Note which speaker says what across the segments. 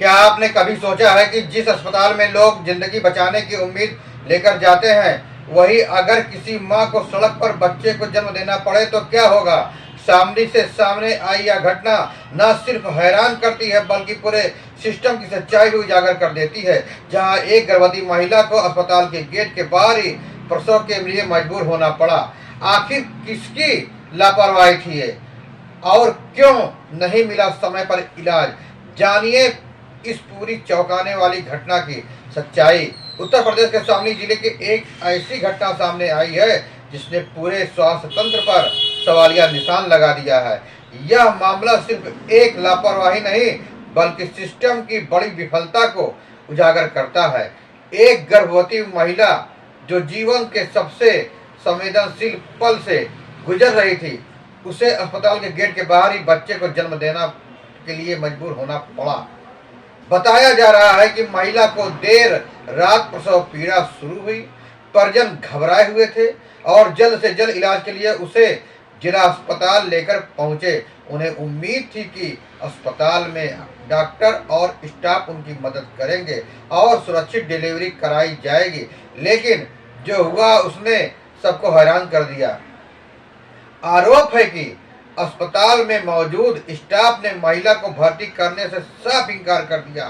Speaker 1: क्या आपने कभी सोचा है कि जिस अस्पताल में लोग जिंदगी बचाने की उम्मीद लेकर जाते हैं, वही अगर किसी माँ को सड़क पर बच्चे को जन्म देना पड़े तो क्या होगा? सामने से सामने आई यह घटना न सिर्फ हैरान करती है बल्कि पूरे सिस्टम की सच्चाई भी उजागर कर देती है, जहां एक गर्भवती महिला को अस्पताल के गेट के बाहर ही प्रसव के लिए मजबूर होना पड़ा। आखिर किसकी लापरवाही थी ये, और क्यों नहीं मिला समय पर इलाज? जानिए इस पूरी चौंकाने वाली घटना की सच्चाई। उत्तर प्रदेश के शामली जिले की एक ऐसी घटना सामने आई है जिसने पूरे स्वास्थ्य तंत्र पर सवालिया निशान लगा दिया है। यह मामला सिर्फ एक लापरवाही नहीं बल्कि सिस्टम की बड़ी विफलता को उजागर करता है। एक गर्भवती महिला जो जीवन के सबसे संवेदनशील पल से गुजर रही थी, उसे अस्पताल के गेट के बाहर ही बच्चे को जन्म देना के लिए मजबूर होना पड़ा। बताया जा रहा है कि महिला को देर रात प्रसव पीड़ा शुरू हुई। परिजन घबराए हुए थे और जल्द से जल्द इलाज के लिए उसे जिला अस्पताल लेकर पहुंचे। उन्हें उम्मीद थी कि अस्पताल में डॉक्टर और स्टाफ उनकी मदद करेंगे और सुरक्षित डिलीवरी कराई जाएगी, लेकिन जो हुआ उसने सबको हैरान कर दिया। आरोप है कि अस्पताल में मौजूद स्टाफ ने महिला को भर्ती करने से साफ इंकार कर दिया।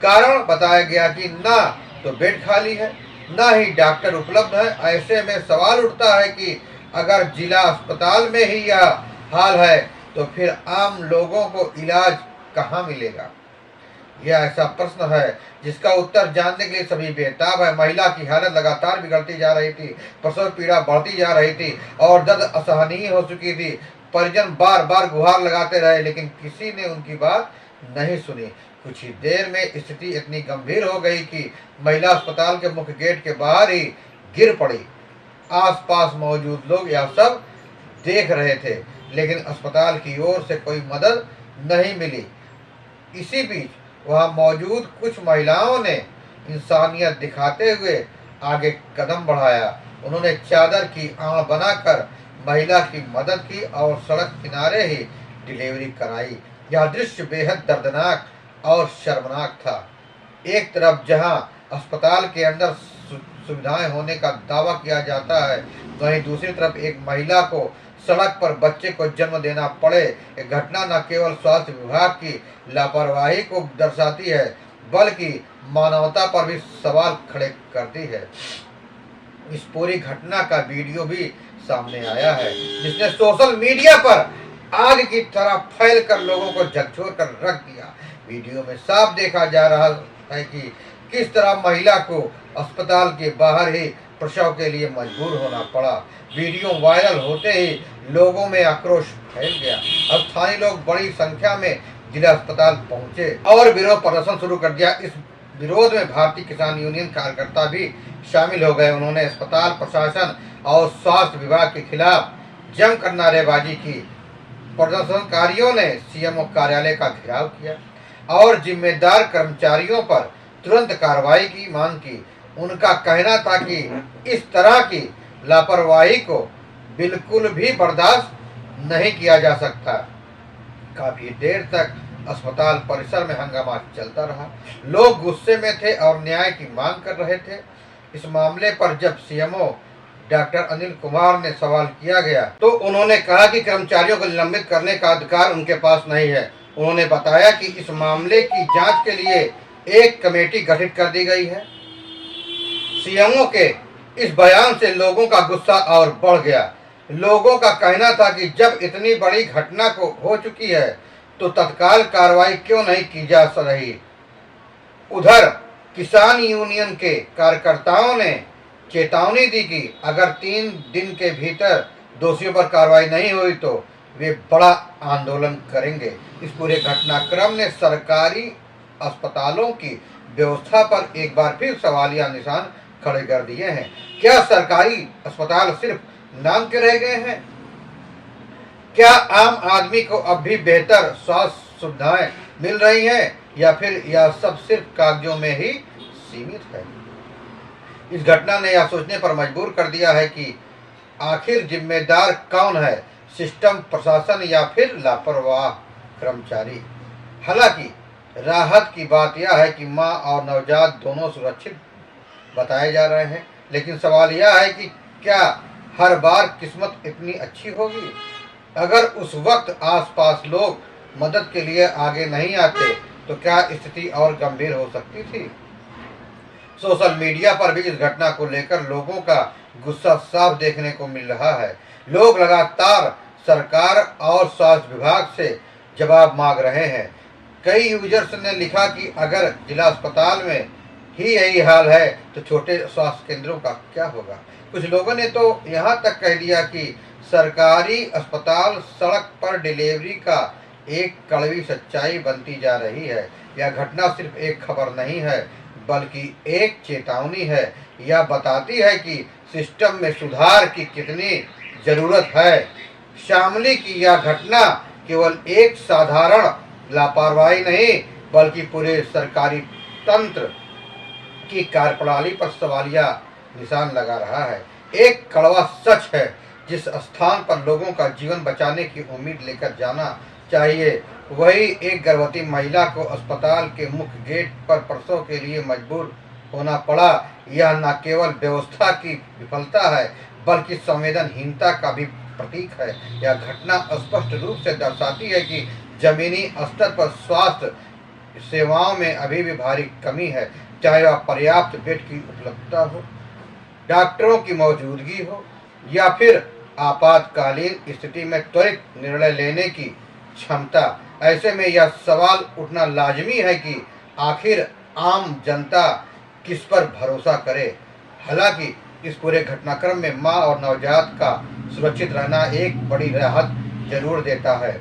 Speaker 1: कारण बताया गया कि ना तो बेड खाली है, ना ही डॉक्टर उपलब्ध है। ऐसे में सवाल उठता है कि अगर जिला अस्पताल में ही यह हाल है तो फिर आम लोगों को इलाज कहाँ मिलेगा? यह ऐसा प्रश्न है जिसका उत्तर जानने के लिए सभी बेताब है। महिला की हालत लगातार बिगड़ती जा रही थी, प्रसव पीड़ा बढ़ती जा रही थी और दर्द असहनीय हो चुकी थी। परिजन बार बार गुहार लगाते रहे लेकिन किसी ने उनकी बात नहीं सुनी। कुछ ही देर में स्थिति इतनी गंभीर हो गई कि महिला अस्पताल के मुख्य गेट के बाहर ही गिर पड़ी। आसपास मौजूद लोग यह सब देख रहे थे लेकिन अस्पताल की ओर से कोई मदद नहीं मिली। इसी बीच वहां मौजूद कुछ महिलाओं ने इंसानियत दिखाते हुए आगे कदम बढ़ाया। उन्होंने चादर की आड़ बनाकर महिला की मदद की और सड़क किनारे ही डिलीवरी कराई। यह दृश्य बेहद दर्दनाक और शर्मनाक था। एक तरफ जहां अस्पताल के अंदर सुविधाएं होने का दावा किया जाता है, वहीं दूसरी तरफ एक महिला को सड़क पर बच्चे को जन्म देना पड़े। यह घटना न केवल स्वास्थ्य विभाग की लापरवाही को दर्शाती है बल्कि मानवता पर भी सवाल खड़े करती है। इस पूरी घटना का वीडियो भी सामने आया है जिसने सोशल मीडिया पर आग की तरह फैलकर लोगों को झकझोर कर रख दिया। वीडियो में साफ देखा जा रहा है कि किस तरह महिला को अस्पताल के बाहर ही प्रसव के लिए मजबूर होना पड़ा। वीडियो वायरल होते ही लोगों में आक्रोश फैल गया। स्थानीय लोग बड़ी संख्या में जिला अस्पताल पहुंचे और विरोध प्रदर्शन शुरू कर दिया। इस विरोध में भारतीय किसान यूनियन कार्यकर्ता भी शामिल हो गए। उन्होंने अस्पताल प्रशासन और स्वास्थ्य विभाग के खिलाफ जमकर नारेबाजी की। प्रदर्शनकारियों ने सीएमओ कार्यालय का घेराव किया और जिम्मेदार कर्मचारियों पर तुरंत कार्रवाई की मांग की। उनका कहना था कि इस तरह की लापरवाही को बिल्कुल भी बर्दाश्त नहीं किया जा सकता। काफी देर तक अस्पताल परिसर में हंगामा चलता रहा। लोग गुस्से में थे और न्याय की मांग कर रहे थे। इस मामले पर जब सीएमओ डॉक्टर अनिल कुमार ने सवाल किया गया तो उन्होंने कहा कि कर्मचारियों को निलंबित करने का अधिकार उनके पास नहीं है। उन्होंने बताया कि इस मामले की जांच के लिए एक कमेटी गठित कर दी गई है। सीएमओ के इस बयान से लोगों का गुस्सा और बढ़ गया। लोगों का कहना था कि जब इतनी बड़ी घटना को हो चुकी है तो तत्काल कार्रवाई क्यों नहीं की जा रही। उधर किसान यूनियन के कार्यकर्ताओं ने चेतावनी दी कि अगर 3 दिन के भीतर दोषियों पर कार्रवाई नहीं हुई तो वे बड़ा आंदोलन करेंगे। इस पूरे घटनाक्रम ने सरकारी अस्पतालों की व्यवस्था पर एक बार फिर सवालिया निशान खड़े कर दिए हैं। क्या सरकारी अस्पताल सिर्फ नाम के रह गए हैं? क्या आम आदमी को अब भी बेहतर स्वास्थ्य सुविधाएं मिल रही हैं या फिर यह सब सिर्फ कागजों में ही सीमित है? इस घटना ने यह सोचने पर मजबूर कर दिया है कि आखिर जिम्मेदार कौन है, सिस्टम, प्रशासन या फिर लापरवाह कर्मचारी। हालांकि राहत की बात यह है कि माँ और नवजात दोनों सुरक्षित बताए जा रहे हैं, लेकिन सवाल यह है कि क्या हर बार किस्मत इतनी अच्छी होगी? अगर उस वक्त आसपास लोग मदद के लिए आगे नहीं आते तो क्या स्थिति और गंभीर हो सकती थी? सोशल मीडिया पर भी इस घटना को लेकर लोगों का गुस्सा साफ देखने को मिल रहा है। लोग लगातार सरकार और स्वास्थ्य विभाग से जवाब मांग रहे हैं। कई यूजर्स ने लिखा कि अगर जिला अस्पताल में ही यही हाल है तो छोटे स्वास्थ्य केंद्रों का क्या होगा। कुछ लोगों ने तो यहाँ तक कह दिया कि सरकारी अस्पताल सड़क पर डिलीवरी का एक कड़वी सच्चाई बनती जा रही है। यह घटना सिर्फ एक खबर नहीं है बल्कि एक चेतावनी है। यह बताती है कि सिस्टम में सुधार की कितनी जरूरत है। शामली की यह घटना केवल एक साधारण लापरवाही नहीं बल्कि पूरे सरकारी तंत्र की कार्यप्रणाली पर सवालिया निशान लगा रहा है। एक कड़वा सच है, जिस स्थान पर लोगों का जीवन बचाने की उम्मीद लेकर जाना चाहिए वही एक गर्भवती महिला को अस्पताल के मुख्य गेट पर प्रसव के लिए मजबूर होना पड़ा। यह न केवल व्यवस्था की विफलता है बल्कि संवेदनहीनता का भी प्रतीक है। यह घटना स्पष्ट रूप से दर्शाती है कि जमीनी स्तर पर स्वास्थ्य सेवाओं में अभी भी भारी कमी है, चाहे वह पर्याप्त बेड की उपलब्धता हो, डॉक्टरों की मौजूदगी हो या फिर आपातकालीन स्थिति में त्वरित निर्णय लेने की क्षमता। ऐसे में यह सवाल उठना लाजमी है कि आखिर आम जनता किस पर भरोसा करे। हालांकि इस पूरे घटनाक्रम में मां और नवजात का सुरक्षित रहना एक बड़ी राहत जरूर देता है,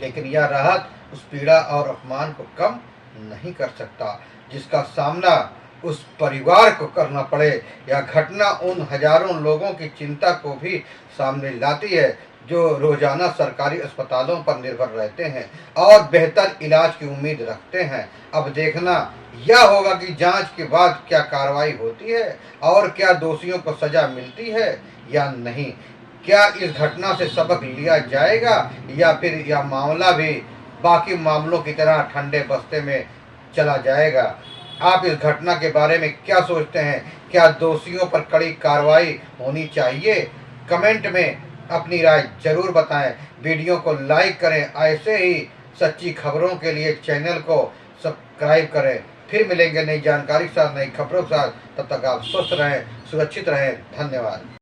Speaker 1: लेकिन यह राहत उस पीड़ा और अपमान को कम नहीं कर सकता जिसका सामना उस परिवार को करना पड़े। यह घटना उन हजारों लोगों की चिंता को भी सामने लाती है जो रोजाना सरकारी अस्पतालों पर निर्भर रहते हैं और बेहतर इलाज की उम्मीद रखते हैं। अब देखना यह होगा कि जांच के बाद क्या कार्रवाई होती है और क्या दोषियों को सजा मिलती है या नहीं। क्या इस घटना से सबक लिया जाएगा या फिर यह मामला भी बाकी मामलों की तरह ठंडे बस्ते में चला जाएगा? आप इस घटना के बारे में क्या सोचते हैं? क्या दोषियों पर कड़ी कार्रवाई होनी चाहिए? कमेंट में अपनी राय जरूर बताएं। वीडियो को लाइक करें। ऐसे ही सच्ची खबरों के लिए चैनल को सब्सक्राइब करें। फिर मिलेंगे नई जानकारी के साथ, नई खबरों के साथ। तब तक आप स्वस्थ रहें, सुरक्षित रहें। धन्यवाद।